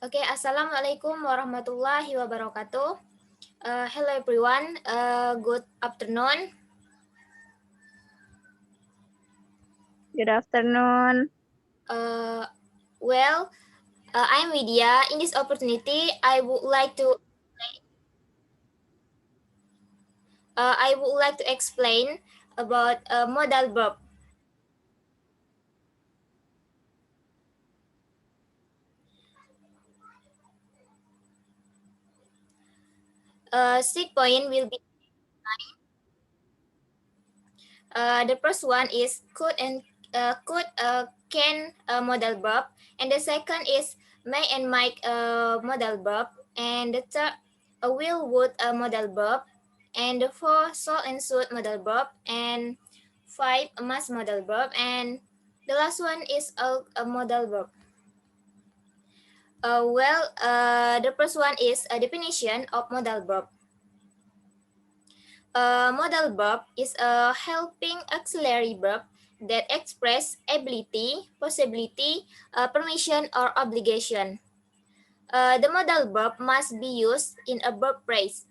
Okay, Assalamualaikum warahmatullahi wabarakatuh. Hello everyone. Good afternoon. Good afternoon. Uh, well, I'm Widya. In this opportunity, I would like to explain about modal verb. Six point will be the first one is can modal verb, and the second is may and might modal verb, and the third will would modal verb, and the four shall and should modal verb, and five must modal verb, and the last one is a modal verb. The first one is a definition of modal verb. A modal verb is a helping auxiliary verb that express ability, possibility, permission, or obligation. The modal verb must be used in a verb phrase.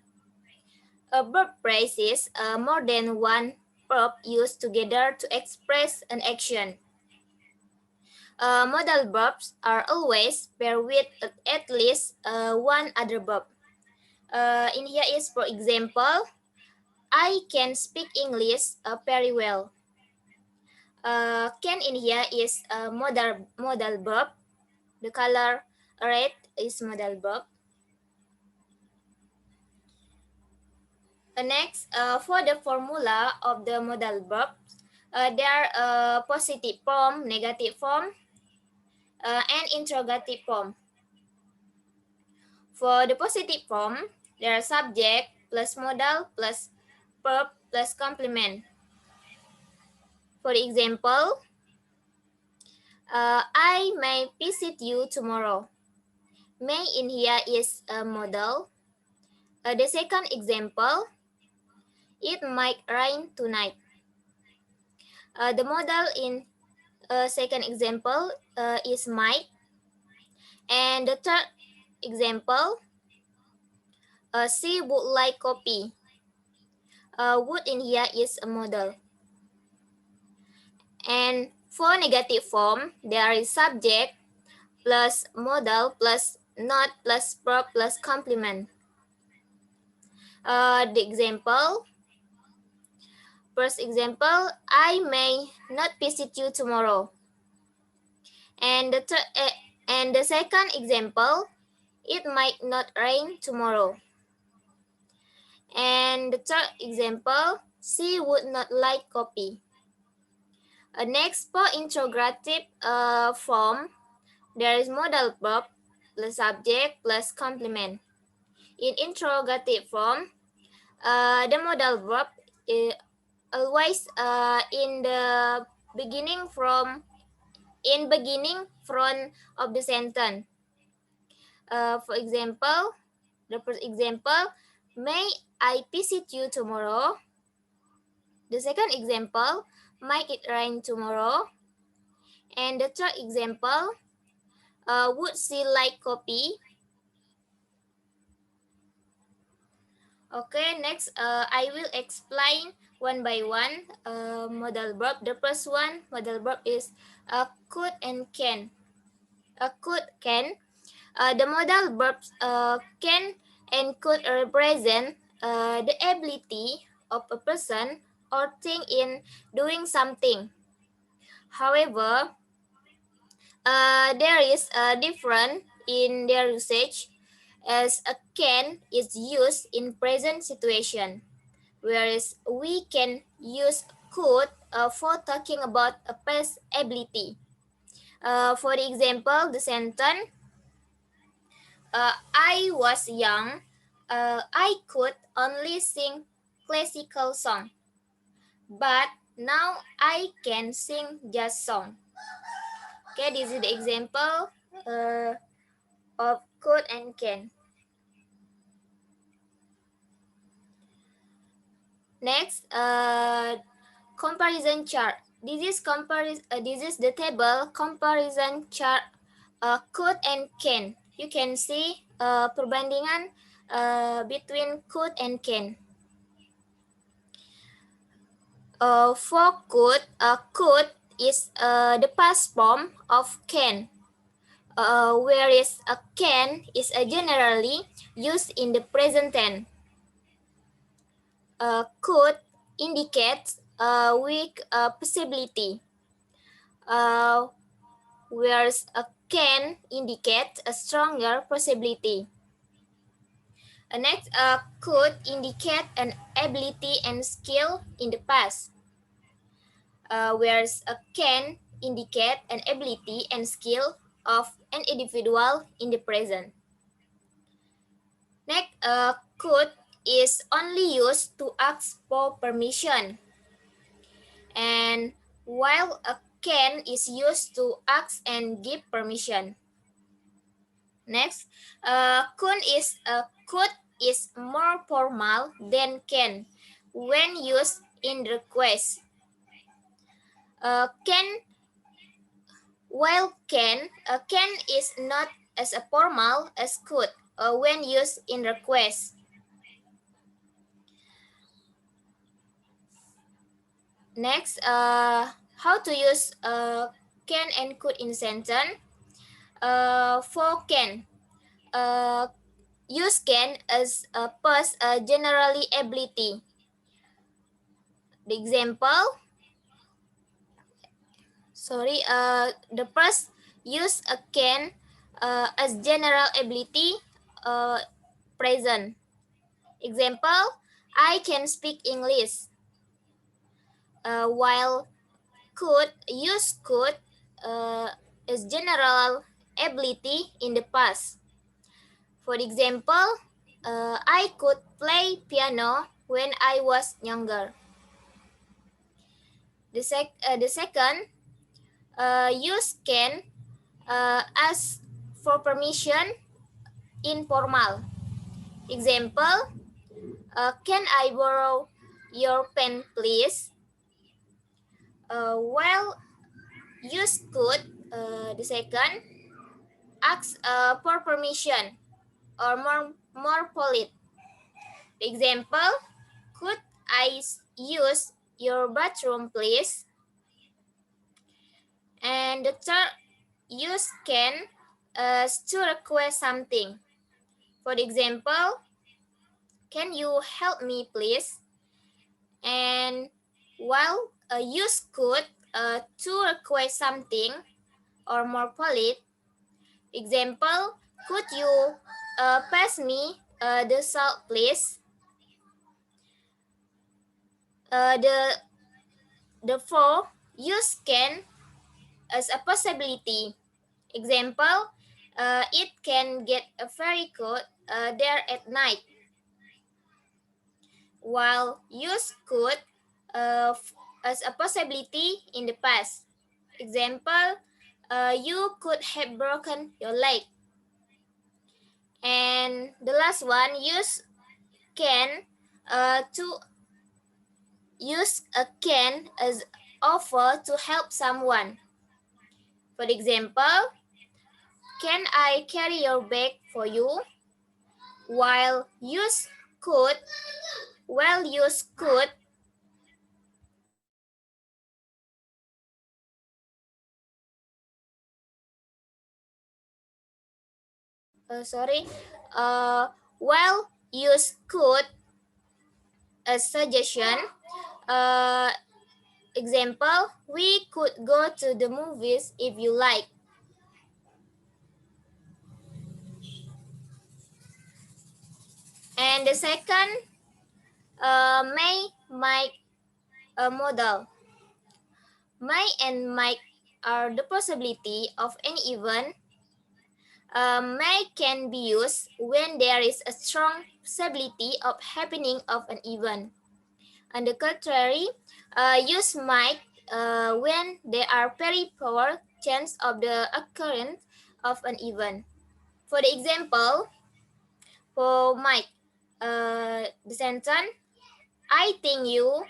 A verb phrase is more than one verb used together to express an action. Modal verbs are always paired with at least one other verb. In here is, for example, I can speak English very well. Can in here is a modal verb. The color red is modal verb. Next, for the formula of the modal verb, there are positive form, negative form, and interrogative form. For the positive form, there are subject plus modal plus verb plus complement. For example, I may visit you tomorrow. May in here is a modal. The second example, it might rain tonight. The modal in second example is might. And the third example, she would like coffee. Would in here is a modal. And for negative form, there is subject plus modal plus not plus verb plus complement. The example, first example, I may not visit you tomorrow. And the second example, it might not rain tomorrow. And the third example, she would not like coffee. Next, for interrogative form, there is modal verb plus subject plus complement. In interrogative form, the modal verb is always in the beginning front of the sentence. For example, the first example, may I visit you tomorrow? The second example, might it rain tomorrow? And the third example, would she like coffee? Okay, next I will explain one by one modal verb. The first one, modal verb is could and can. Could, can. The modal verbs can and could represent the ability of a person or thing in doing something. However, there is a difference in their usage, as a can is used in present situation, whereas we can use could for talking about a past ability. For the example, the sentence, I was young, I could only sing classical song, but now I can sing jazz song. Okay, this is the example of could and can. Next, comparison chart. This is the table comparison chart could and can. you can see perbandingan between could and can. For could is the past form of can, whereas a can is generally used in the present tense. Could indicates a weak possibility, whereas a can indicates a stronger possibility. Next, could indicate an ability and skill in the past, whereas a can indicate an ability and skill of an individual in the present. Next, could is only used to ask for permission, and while a can is used to ask and give permission. Next, could is more formal than can when used in request. Can is not as formal as could when used in request. Next, how to use can and could in sentence. For can, use can as a past generally ability. The example, the first use a can as general ability present. Example, I can speak English. While could as general ability in the past. For example, I could play piano when I was younger. The second, use can ask for permission informal. Example, can I borrow your pen, please? While use could, the second, ask for permission or more polite. Example, could I use your bathroom, please? And the third, use can to request something. For example, can you help me, please? And while use could to request something or more polite. Example, could you pass me the salt, please? The four, use can as a possibility. Example, it can get very cold there at night. While use could as a possibility in the past. Example, you could have broken your leg. And the last one, use can to use a can as offer to help someone. For example, can I carry your bag for you? While use could, sorry, while use could a suggestion. Uh, Example, we could go to the movies if you like. And the second, may, might, a modal. May and might are the possibility of any event. May can be used when there is a strong possibility of happening of an event. On the contrary, use might when there are very poor chance of the occurrence of an event. For the example, for might, the sentence, I think you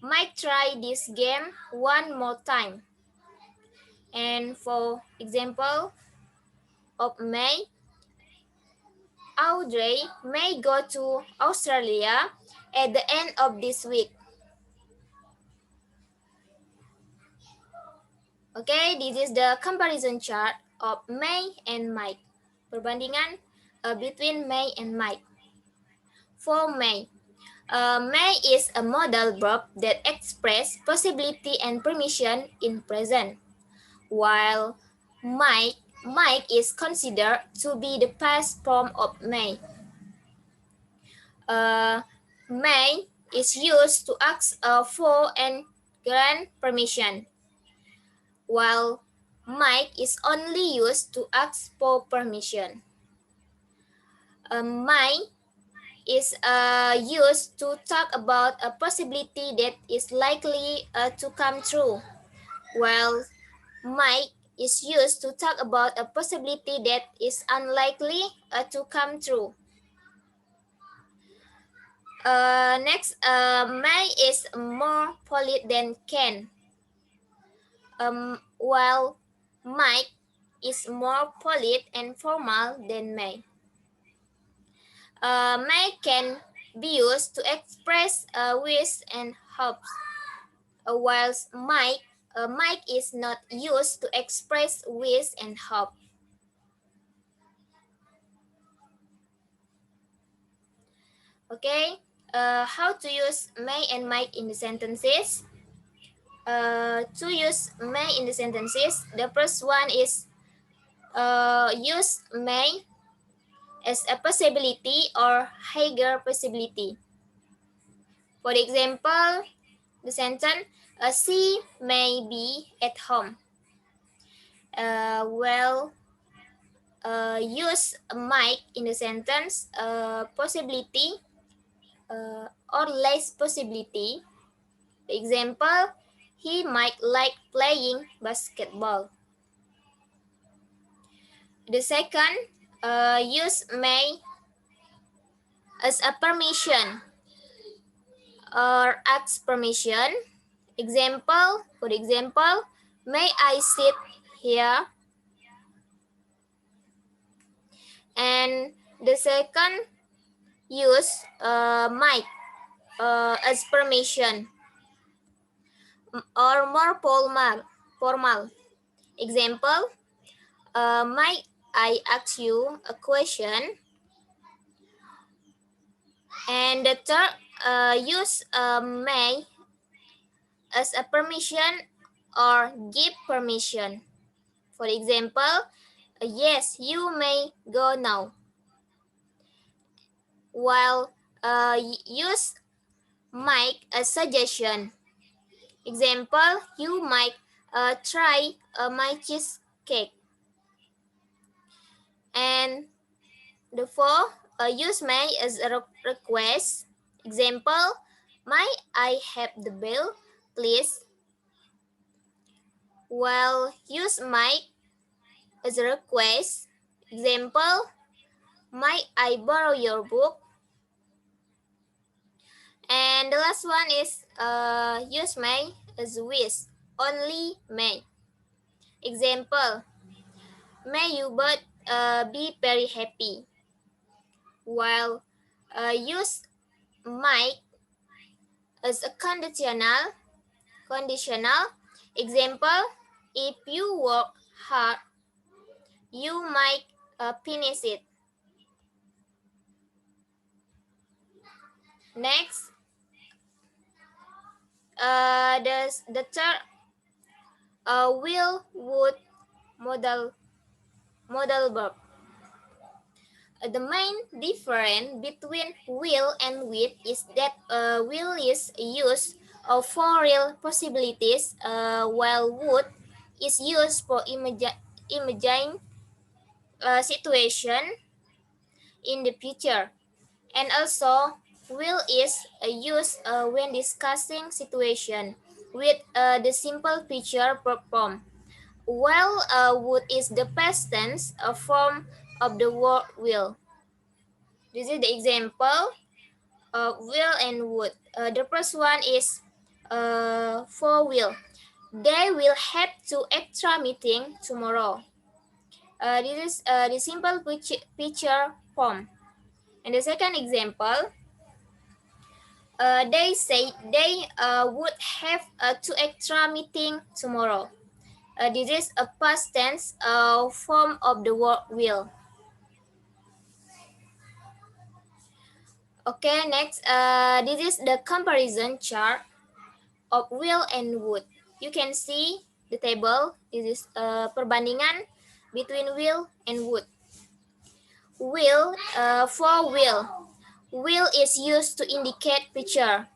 might try this game one more time. And for example of may, Audrey may go to Australia at the end of this week. Okay, this is the comparison chart of May and Mike. Perbandingan between May and Mike. For May, may is a modal verb that expresses possibility and permission in present, while Mike is considered to be the past form of may. May is used to ask for and grant permission, while Mike is only used to ask for permission. May is used to talk about a possibility that is likely to come true, while Mike is used to talk about a possibility that is unlikely to come true. Next, May is more polite than Ken, while Mike is more polite and formal than May. May can be used to express wish and hopes, whilst Mike is not used to express wish and hope. Okay, how to use may and Mike in the sentences? To use may in the sentences, the first one is use may as a possibility or higher possibility. For example, the sentence, she may be at home. Use might in the sentence, possibility or less possibility. For example, he might like playing basketball. The second, use may as a permission or ask permission. For example, may I sit here? And the second, use might as permission or more formal. Example, might I ask you a question? And the third, use may as a permission or give permission. For example, yes, you may go now. While use might as suggestion. Example, you might try my cheesecake. And the fourth, use may as a request. Example, might I have the bill, please? While use might as a request. Example, might I borrow your book? And the last one is use may as wish, only may. Example, may you both be very happy. While use might as a conditional. Example, if you work hard, you might finish it. Next, the third, will, would, modal verb. The main difference between will and would is that will is used for real possibilities, while would is used for imagining situation in the future. And also, will is used when discussing situation with the simple future form, while would is the past tense form of the word will. This is the example of will and would. The first one is for will. They will have to extra meeting tomorrow. This is the simple picture form. And the second example, they say they would have two extra meeting tomorrow. This is a past tense form of the word will. Okay, next, this is the comparison chart of will and would. You can see the table. This is perbandingan between will and would. Will, for will is used to indicate future,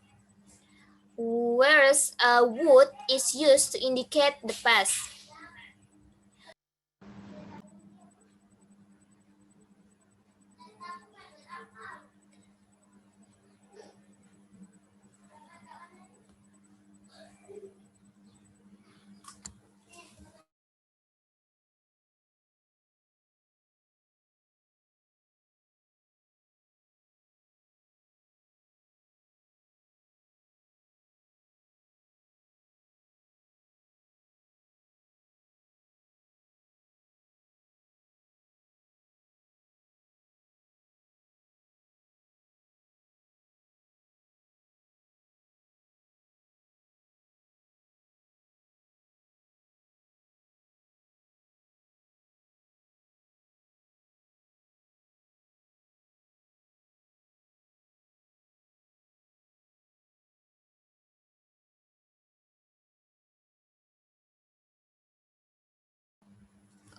whereas would is used to indicate the past.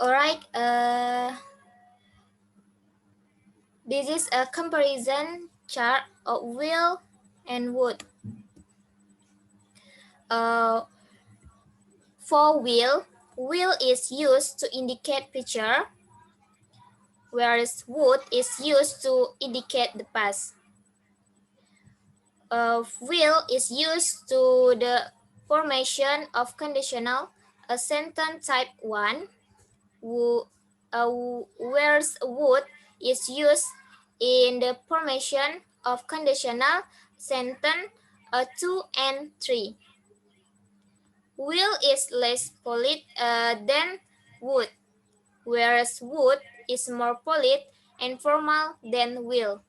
All right. This is a comparison chart of will and would. Uh, for will is used to indicate future, whereas would is used to indicate the past. Will is used to the formation of conditional a sentence type 1, whereas would is used in the formation of conditional sentence 2 and 3. Will is less polite than would, whereas would is more polite and formal than will.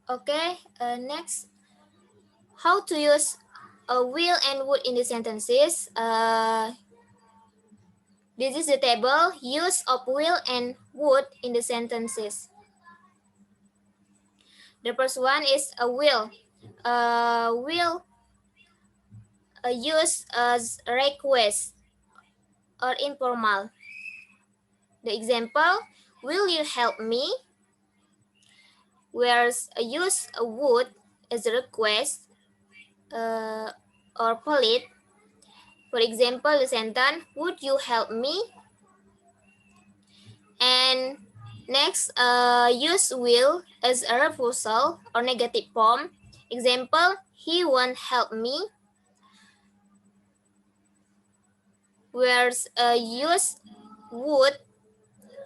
Okay, next, how to use will and would in the sentences. This is the table, use of will and would in the sentences. The first one is a will. Will use as request or informal. The example, will you help me? Whereas use a would as a request or polite. For example, the sentence, would you help me? And next, use will as a refusal or negative form. Example, he won't help me. Whereas use would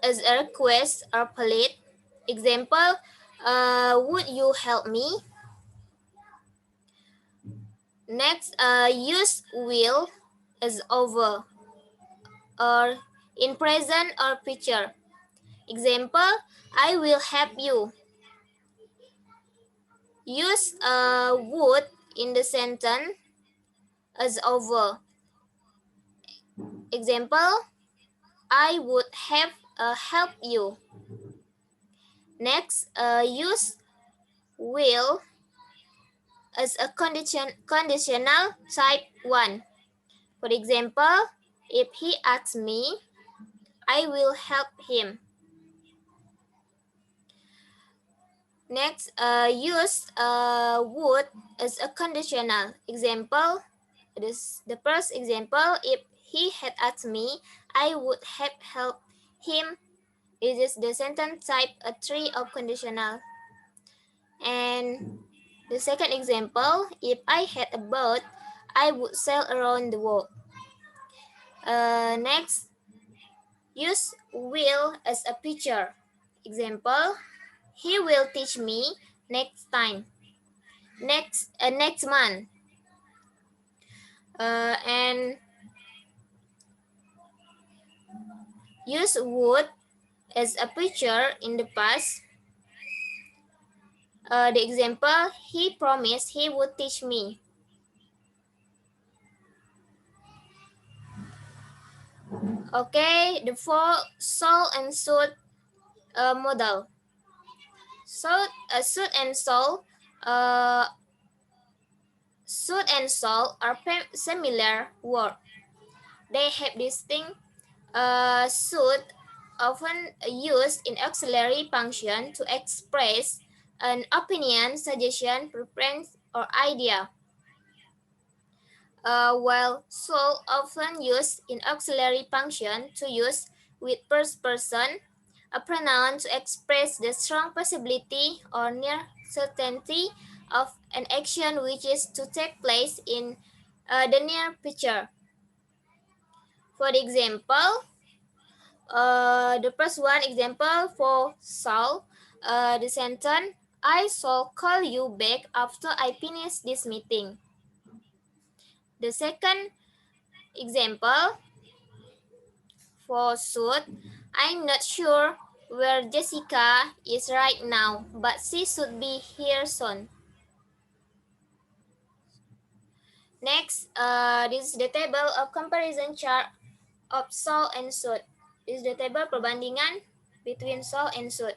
as a request or polite. Example, would you help me? Next, use will as over or in present or future. Example, I will help you. Use would in the sentence as over. Example, I would have helped you. Next, use will as a conditional type 1. For example, if he asks me, I will help him. Next, use would as a conditional. Example, this the first example, if he had asked me, I would have helped him. It is the sentence type 3 of conditional. And the second example, if I had a boat, I would sail around the world. Next, use will as a future. Example, he will teach me next time. Next month. And use would as a picture in the past. The example, he promised he would teach me. Okay, the four soul and suit model. Suit and soul are similar words. They have distinct suit, often used in auxiliary function to express an opinion, suggestion, preference, or idea. While soul often used in auxiliary function to use with first person, a pronoun to express the strong possibility or near certainty of an action which is to take place in the near future. For example, the first one example for Saul, the sentence, I shall call you back after I finish this meeting. The second example for should, I'm not sure where Jessica is right now, but she should be here soon. Next, this is the table of comparison chart of Saul and should. This is the table perbandingan between Saul and should.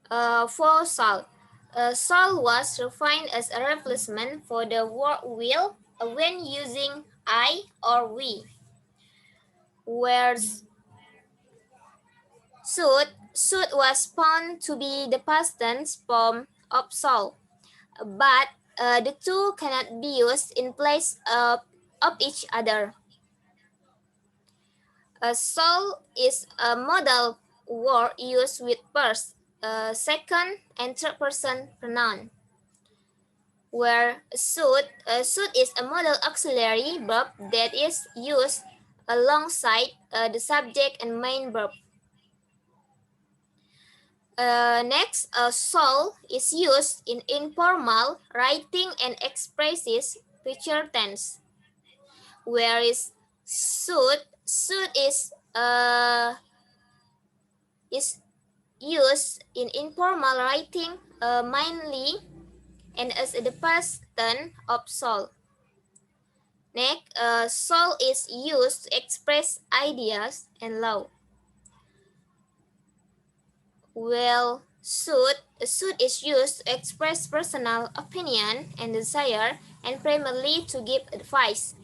For Saul, Saul was refined as a replacement for the word will when using I or we. Whereas should was found to be the past tense form of Saul, but the two cannot be used in place of each other. Saul is a modal word used with first, second, and third person pronoun. Where should is a modal auxiliary verb that is used alongside the subject and main verb. Next, shall is used in informal writing and expresses future tense, whereas should is used in informal writing mainly and as the past tense of shall. Next, shall is used to express ideas and law. Well, should is used to express personal opinion and desire and primarily to give advice.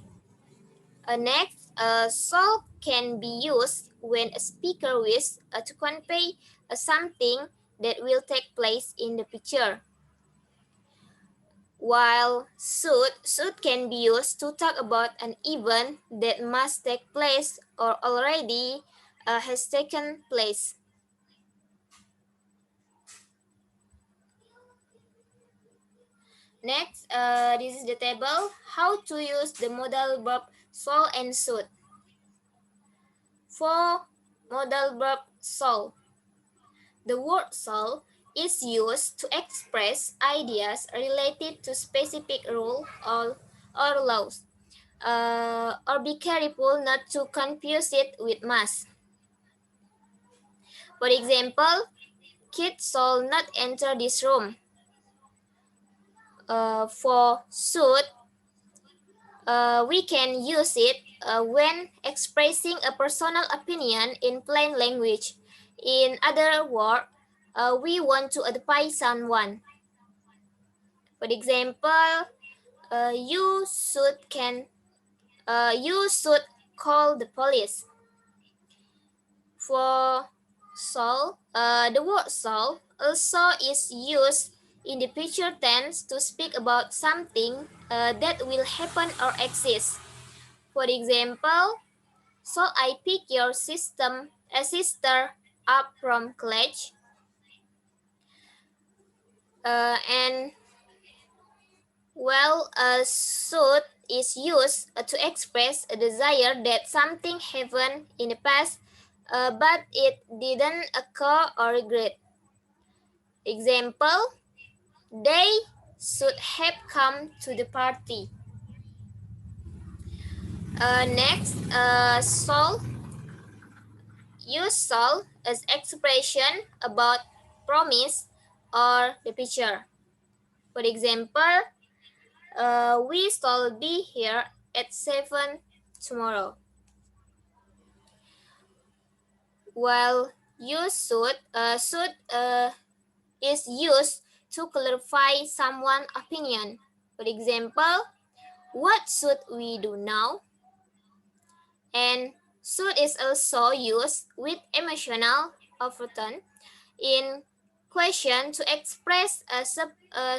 Next, shall can be used when a speaker wishes to convey something that will take place in the future. While should can be used to talk about an event that must take place or already has taken place. Next, this is the table, how to use the modal verb shall and should. For modal verb shall, the word shall is used to express ideas related to specific rule or laws. Or be careful not to confuse it with must. For example, kids shall not enter this room. For should, we can use it when expressing a personal opinion in plain language. In other words, we want to advise someone. For example, you should call the police. For shall, the word shall also is used in the future tense to speak about something that will happen or exist. For example, shall I pick your sister up from college? And well, should is used to express a desire that something happened in the past, but it didn't occur or regret. Example, they should have come to the party. Next, shall. Use shall as expression about promise or the future. For example, we shall be here at 7 tomorrow. While you should is used to clarify someone's opinion. For example, what should we do now? And should is also used with emotional overtone in question to express a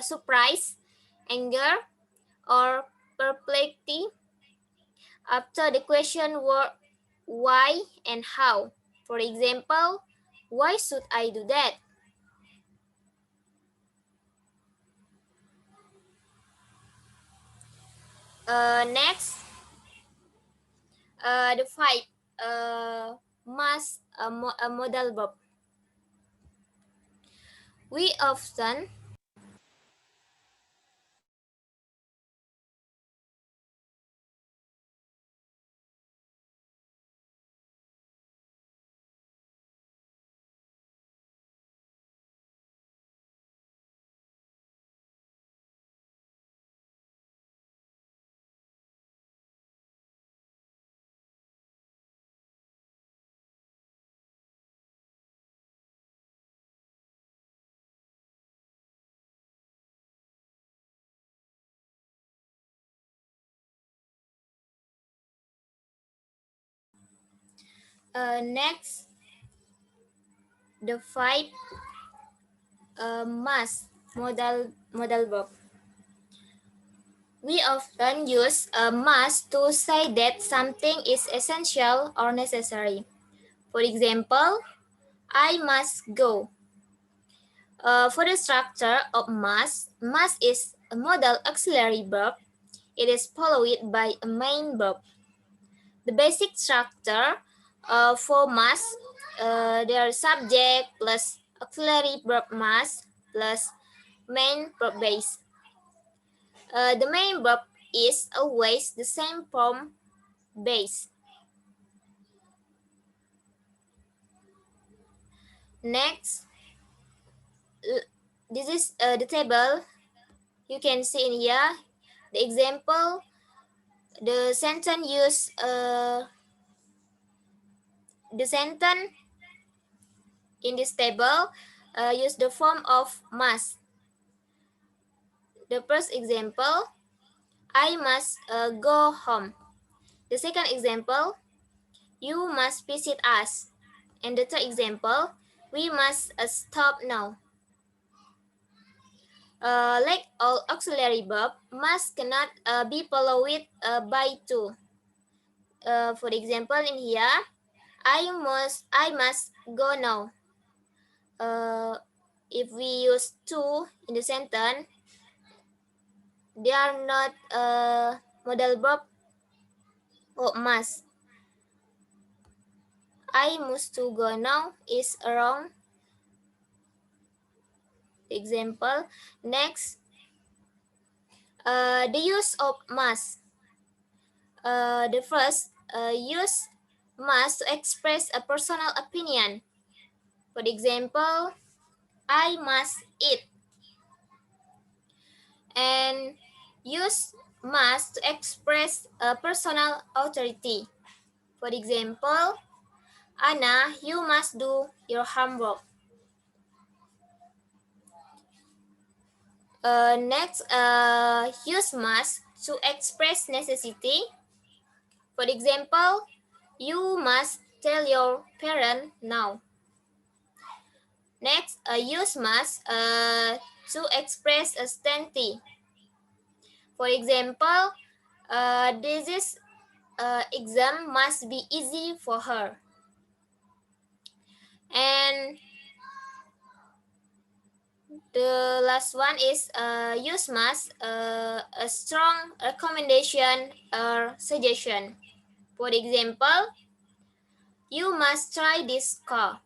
surprise, anger, or perplexity after the question were why and how. For example, why should I do that? Next, the five must a modal verb. We often next the five must modal verb. We often use a must to say that something is essential or necessary. For example, I must go. For the structure of must is a modal auxiliary verb. It is followed by a main verb. The basic structure for must, their subject plus auxiliary verb must plus main verb base. The main verb is always the same form base. Next, this is the table. You can see in here the example. The sentence use the sentence in this table use the form of must. The first example, I must go home. The second example, you must visit us. And the third example, we must stop now. Like all auxiliary verb, must cannot be followed by to. For example, in here, I must go now. If we use to in the sentence, they are not modal verb or must. I must to go now is wrong. Example. Next, the use of must. The first use must to express a personal opinion. For example, I must eat. And use must to express a personal authority. For example, Anna, you must do your homework. Next, use must to express necessity. For example, you must tell your parent now. Next, use must to express a stantity. For example, this exam must be easy for her. And the last one is use must a strong recommendation or suggestion. For example, you must try this car.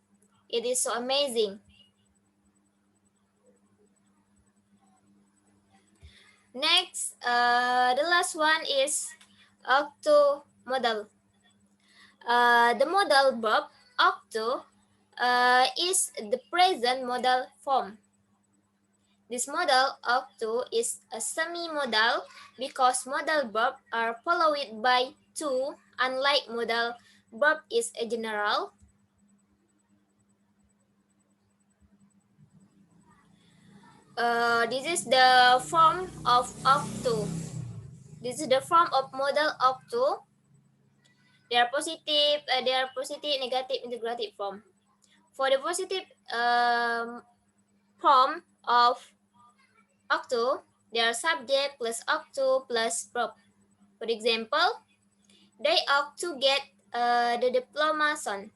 It is so amazing. Next, the last one is to modal. The modal verb ought to is the present modal form. This modal ought to is a semi-modal because modal verb are followed by to, unlike modal verb is a general. This is the form of ought to. This is the form of modal ought to. They are positive, negative, integrative form. For the positive form of ought to, they are subject plus ought to plus verb. For example, they ought to get the diploma soon.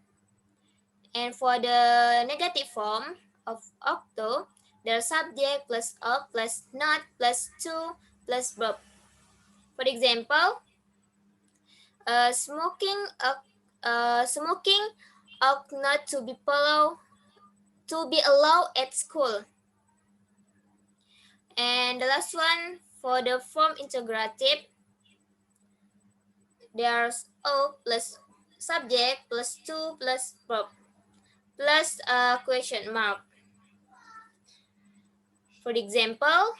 And for the negative form of ought to, they are subject plus ought plus not plus to plus verb. For example, smoking ought not to be allowed at school. And the last one, for the form integrative, there's O plus subject plus to plus verb plus a question mark. For example,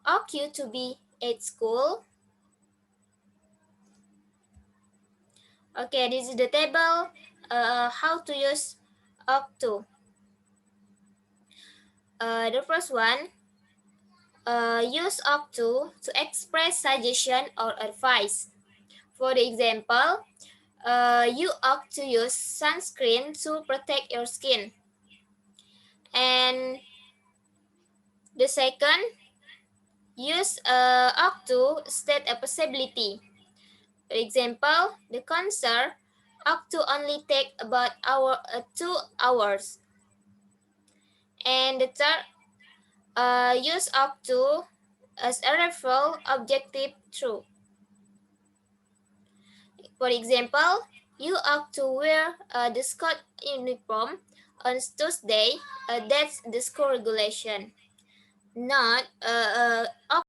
ought you to be at school? Okay, this is the table how to use ought to. The first one, use ought to express suggestion or advice. For the example, you ought to use sunscreen to protect your skin. And the second, use ought to state a possibility. For example, the concert ought to only take about 2 hours. And the third, use ought to as a referral objective true. For example, you ought to wear the school uniform on Tuesday. That's the school regulation. Not ought